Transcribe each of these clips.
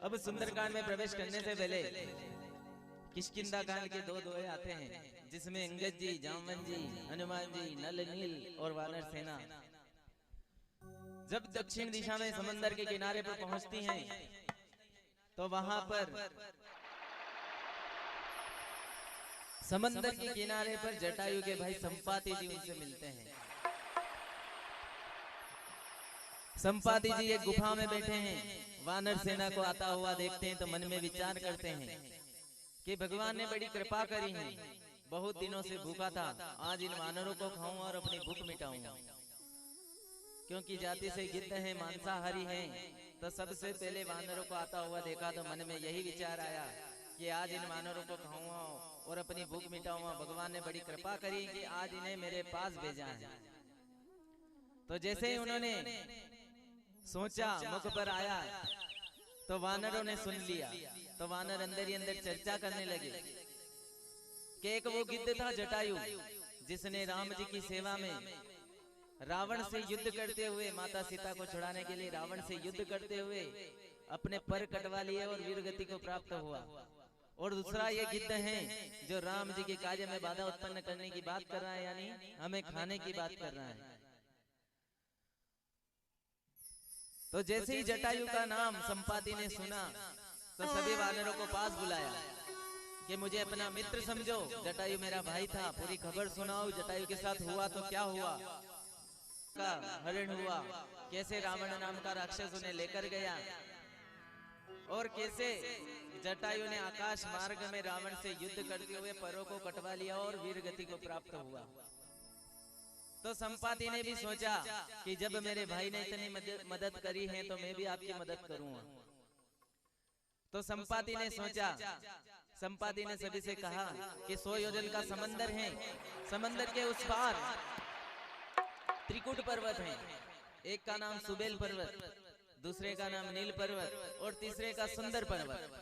अब सुंदरकांड में प्रवेश करने से पहले किष्किंधा कांड के दो दोहे आते हैं, जिसमें अंगद जी, जामवन जी, हनुमान जी, नल नील और वानर सेना जब दक्षिण दिशा में समंदर के किनारे पर पहुंचती हैं, तो वहां पर समंदर के किनारे पर जटायु के भाई संपाति जी उनसे मिलते हैं। संपाति जी एक गुफा में बैठे हैं, वानर सेना को आता हुआ देखते हैं तो मन में विचार करते हैं कि भगवान ने बड़ी कृपा करी है, बहुत दिनों से भूखा था, आज इन वानरों को खाऊं और अपनी भूख मिटाऊंगा। क्योंकि जाति से गिद्ध है, मांसाहारी हैं, तो सबसे पहले वानरों को आता हुआ देखा तो मन में यही विचार आया कि आज इन वानरों को खाऊंगा और अपनी भूख मिटाऊंगा। भगवान ने बड़ी कृपा करी कि आज इन्हें मेरे पास भेजा है। तो जैसे ही उन्होंने सोचा, मुख पर आया तो वानरों ने सुन लिया, तो वानर अंदर ही अंदर चर्चा करने लगे कि एक वो गिद्ध था जटायु, जिसने राम जी की सेवा में रावण से युद्ध करते हुए, माता सीता को छुड़ाने के लिए रावण से युद्ध करते हुए अपने पर कटवा लिए और वीर गति को प्राप्त हुआ। और दूसरा ये गिद्ध है जो राम जी के कार्य में बाधा उत्पन्न करने की बात कर रहा है, यानी हमें खाने की बात कर रहा है। तो जैसे ही जटायु का नाम संपाति ने सुना तो सभी वानरों को पास बुलाया कि मुझे अपना मित्र समझो, जटायु मेरा भाई था, पूरी खबर सुनाओ, जटायु के साथ हुआ तो क्या हुआ, का हरण हुआ, कैसे रावण नाम का राक्षस उन्हें लेकर गया और कैसे जटायु ने आकाश मार्ग में रावण से युद्ध करते हुए परों को कटवा लिया और वीर गति को प्राप्त हुआ। तो संपाति ने भी सोचा कि जब मेरे भाई ने इतनी मदद करी है तो मैं भी आपकी मदद करूंगा। तो संपाति ने सोचा, संपाति ने सभी से कहा कि 100 योजन का समंदर है, समंदर के उस पार त्रिकुट पर्वत है, एक का नाम सुबेल पर्वत, दूसरे का नाम नील पर्वत और तीसरे का सुंदर पर्वत।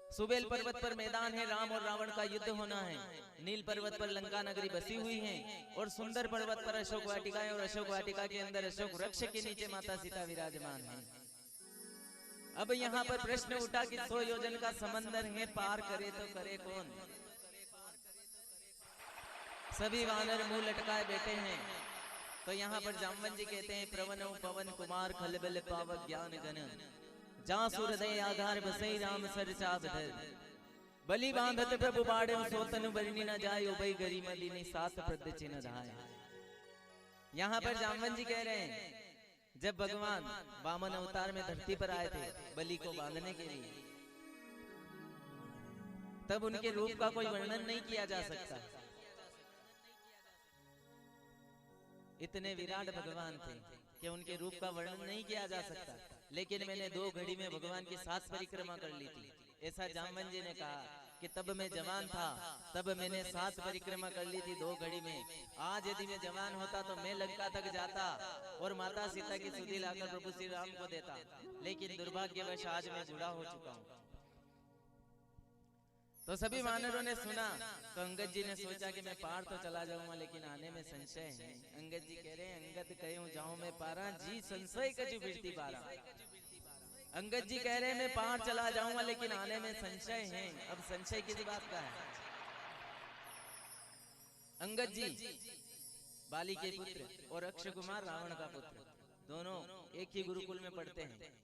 सुबेल पर्वत पर मैदान है, राम और रावण का युद्ध होना है। नील पर्वत पर लंका नगरी बसी हुई है और सुंदर पर्वत पर अशोक वाटिका है और अशोक वाटिका के अंदर अशोक वृक्ष के नीचे माता सीता विराजमान है। अब यहाँ पर प्रश्न उठा कि 100 योजन का समंदर है, पार करे तो करे कौन। सभी वानर मुंह लटकाए बैठे हैं। तो यहाँ पर जामवन जी कहते हैं, प्रवनो पवन कुमार खलबल पावक ज्ञान गण, जहाँ सूरदय आधार बसई राम सर चाबधर, बलि बांधत प्रभु बाड़े सोतन बरनी न जाय, उभय गरी मलिनी सात प्रद चिन्ह धाय। यहाँ पर जामवन जी कह रहे हैं, जब भगवान वामन अवतार में धरती पर आए थे बलि को बांधने के लिए, तब उनके रूप का कोई वर्णन नहीं किया जा सकता। इतने विराट भगवान थे कि उनके रूप का वर्णन नहीं किया जा सकता। लेकिन मैंने 2 घड़ी में भगवान की 7 परिक्रमा कर ली थी, ऐसा जामवन जी ने कहा कि तब मैं जवान था, तब मैंने 7 परिक्रमा कर ली थी 2 घड़ी में। आज यदि मैं जवान होता तो मैं लंका तक जाता और माता सीता की सुधि लाकर प्रभु श्री राम को देता, लेकिन दुर्भाग्यवश आज मैं बूढ़ा हो चुका हूँ। तो सभी वानरों ने सुना तो अंगद जी ने सोचा कि मैं पार तो चला जाऊंगा, लेकिन आने में संशय है। अंगद जी कह रहे हैं, अंगद कहूं जाऊं मैं पारा, जी संशय कछु बिरती पारा। अंगद जी कह रहे हैं मैं पार चला जाऊंगा लेकिन आने में संशय है। अब संशय किस बात का है? अंगद जी बाली के पुत्र और अक्षय कुमार रावण का पुत्र, दोनों एक ही गुरुकुल में पढ़ते हैं।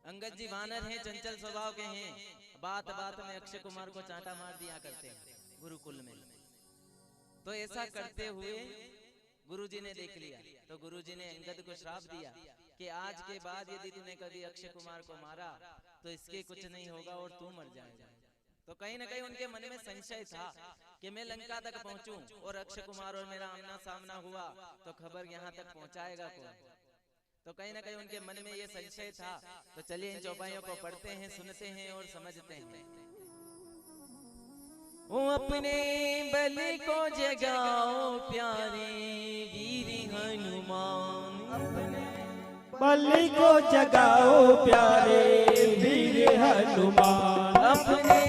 अंगद जी वानर हैं, चंचल स्वभाव के हैं, बात बात में अक्षय कुमार को चांटा मार दिया करते हैं गुरुकुल में। तो ऐसा करते हुए गुरुजी ने देख लिया, तो गुरुजी ने अंगद को श्राप दिया कि आज के बाद यदि तूने कभी अक्षय कुमार को मारा तो इसके कुछ नहीं होगा और तू मर जाएगा। तो कहीं ना कहीं उनके मन में संशय था कि मैं लंका तक पहुंचूं और अक्षय कुमार और मेरा आमना सामना हुआ तो खबर यहाँ तक पहुंचाएगा कौन। तो कहीं ना कहीं उनके मन में ये संशय था। तो चलिए इन चौपाइयों को पढ़ते हैं, सुनते हैं और समझते हैं। वो अपने बलि को जगाओ प्यारे वीर हनुमान, अपने बलि को जगाओ प्यारे वीर हनुमान, अपने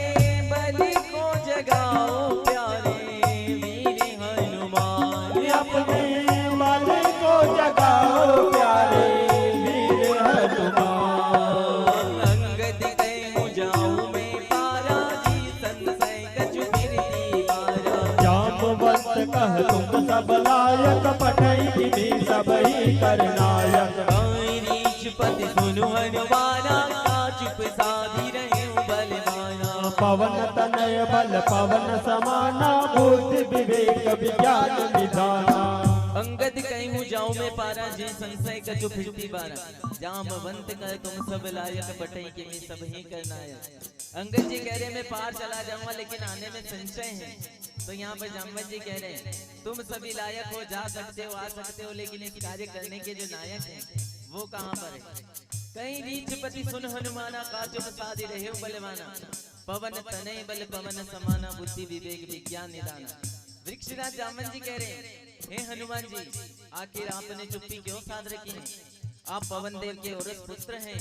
बलि को जगाओ प्यारे वीर हनुमान, अपने बलि को जगाओ प्यारे वीर हनुमान। अंगद करनायक। रीछपति सुनु हनुमाना, चुप साधी रहे बलवाना। पवन तनय बल पवन समाना, बुद्धि विवेक विज्ञान निधाना। अंगद कहूँ जाऊँ मैं पारा, जी संशय कछु फिरती बारा। जामवंत कह तुम सब लायक, बटई के मैं सब ही करनायक। अंगद जी कह रहे मैं पार चला जाऊंगा लेकिन आने में संशय है। तो यहाँ पर जामवंत जी कह रहे हैं तुम सभी लायक हो, जा सकते हो, आ सकते हो, लेकिन इस कार्य करने के जो नायक हैं वो कहाँ पर है। कहीं रीछपति सुन हनुमाना, काचुप साधी रहे बलवाना। पवन तनय बल पवन समाना, बुद्धि विवेक विज्ञान निदाना। वृक्षराज जामवंत जी कह रहे हैं हे हनुमान जी, आखिर आपने चुप्पी क्यों साध रखी है? आप पवन देव के औरस पुत्र हैं,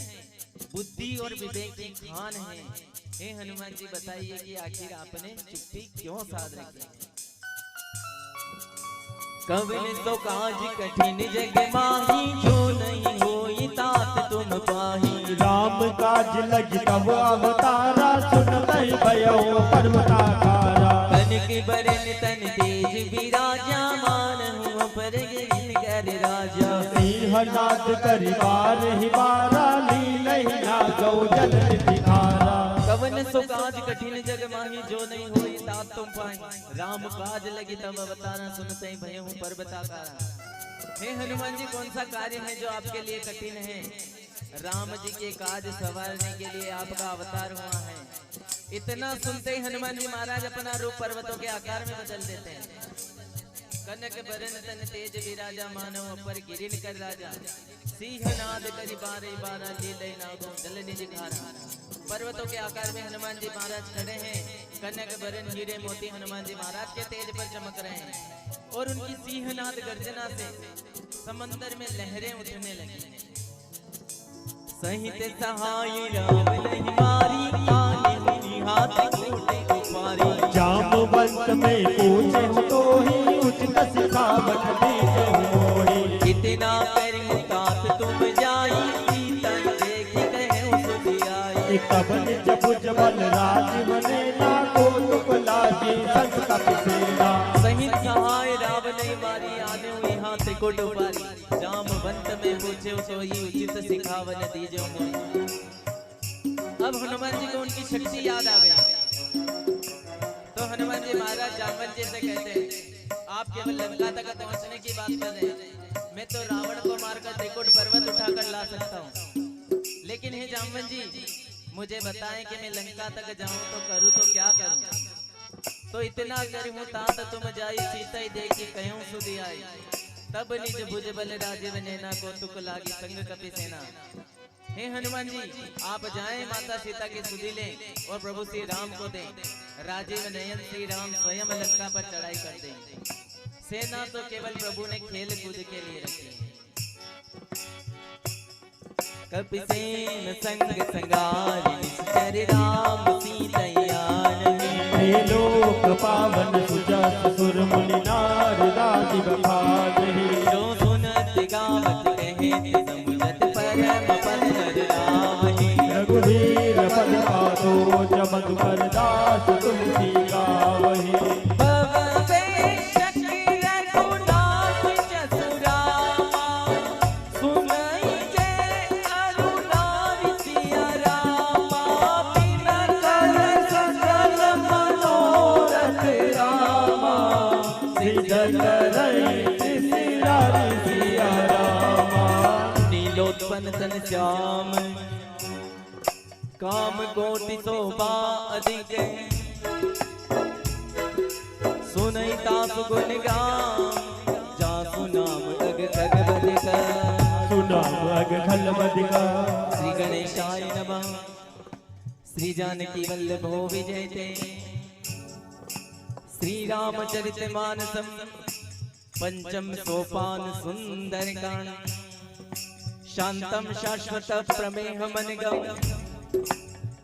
बुद्धि और विवेक की खान हैं। हे हनुमान जी बताइए कि आखिर आपने चुप्पी क्यों साध रखी है? कवन तो काज कठिन जग माही, जो नहीं होई तात तुम पाही। राम काज लग तब अवतारा, सुनतहि भयो पर्वताकारा। कनक बरन तन तेज विराजा, मानहु पर गिरिन कर राजा। सिंहनाद करिबार ही बारा, लीलहि नागौ जल निधिधारा। कवन सो काज कठिन जग माही, जो नहीं होई तात तुम पाई। राम काज लगी तब अवतारा, सुनते ही भय हूँ पर्वताकारा। हे हनुमान जी कौन सा कार्य है जो आपके लिए कठिन है? राम जी के काज संवारने के लिए आपका अवतार हुआ है। इतना सुनते ही हनुमान जी महाराज अपना रूप पर्वतों के आकार में बदल देते हैं। कनक बरन तन तेज विराजा, मानव पर गिरिन कर राजा। सिंहनाद करि बारे बारा, लीलय नागो जल निज खारा। पर्वतों के आकार में हनुमान जी महाराज खड़े हैं। कनक बरन हीरे मोती हनुमान जी महाराज के तेज पर चमक रहे हैं और उनकी सिंहनाद गर्जना से समंदर में लहरें उठने लगी। सहित सहाय राम नहीं मारी, ताने हाथ कोटे कुफारी। जामवंत में पूछे तो ही, उचित सिखावत दीजे मोहि। कितना करूं तात तुम जाई, सीता देख कहे सुधि आई। तब निज भुज बल राज बनेला, कौतुक लागी संत कपिसेना। सहित सहाय राम नहीं मारी, आने हुई हाथ कोट पारी। जामवंत में पूछे तो ही, उचित सिखावन दीजो मोहि। अब हनुमान जी को उनकी शक्ति याद आ गई। तो हनुमान जी महाराज जामवंत जी से कहते हैं आप केवल लंका तक पहुंचने की बात कर रहे हैं, मैं तो रावण को मारकर त्रिकुट पर्वत उठाकर ला सकता हूँ। लेकिन हे जामवंत जी मुझे बताएं कि मैं लंका तक जाऊं तो करूं तो क्या करूं? तो इतना करूं तात तुम जाई, सीता ही देखी कहूं सुधि आई। तब निज भुज बल राजीव नैना, कौतुक लागी संग कपि सेना। हे हनुमान जी आप जाएं, माता सीता की सुधि लें और प्रभु श्री राम को दें। राजीव नयन श्री राम स्वयं लंका पर चढ़ाई कर दें। सेना तो केवल प्रभु ने खेल कूद के लिए रखी है। कपिसेन संग संगारि, निश्चर राम सीतैया नहीं। लोक पावन सुजस सुर मुनि नार, राजीव भाजहि। जो सुनत गावत कहे, समुझत परम पद कर रावहि। रघुवीर पद पादो, जमन कर दास तुलसी गावहि। भव बेशक रघुनाथ जसुरामा, सुनई जे अरुणारि सिया रामा। बिना कर सकल मनोरथ रामा, सिद्ध करई सिरारी सिया रामा। नीलोत्पन्न तन श्याम, काम कोटि शोभा अधिक। सुनई तासु गुण गाम, जासु नाम अग खग बधिक। सुनाम अग खल बधिका। श्री गणेशाय नमः। श्री जानकी वल्लभो विजयते। श्री रामचरित मानसम, पंचम सोपान सुंदरकांड। शांतम शाश्वत प्रमेह मनगम,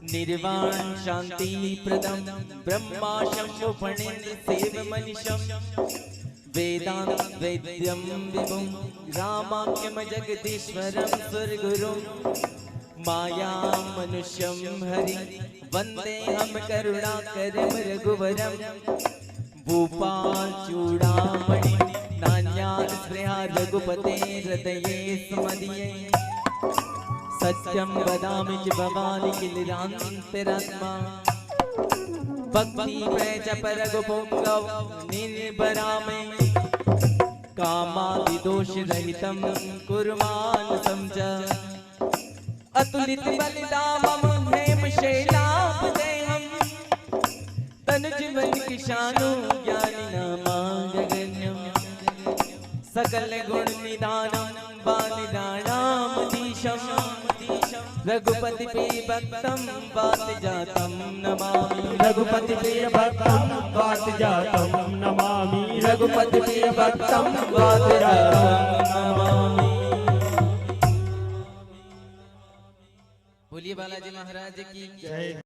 निर्वाण शांति प्रदम। ब्रह्मा शंभु फणेन्द्र सेव मनीषम, वेदांत वेद्यम विभुम। रामाख्यम जगदीश्वरम सुरगुरुम, माया मनुष्यम हरि। वंदे हम करुणाकरम रघुवरम, भूपाल चूड़ामणि। नाना ज्ञान स्पृहा रघुपते हृदये स्मदीये सत्यं वदामि च भवानि किलान्तरात्मा भक्ति प्रजप रघुपुंगव निर्भरामि कामादिदोष रहितं कुर्वान् समझ अतुलित बलिदामं हेमशैलापदेहं तनुजीवन किशानु ज्ञानिनामागगण्यं सकल गुण निधानं बालिदानामधीशं रघुपति प्रिय भक्तं वात जातं नमामि रघुपति प्रिय भक्तं वात जातं नमामि रघुपति प्रिय भक्तं वात जातं नमामि। बोलिए बालाजी महाराज की जय।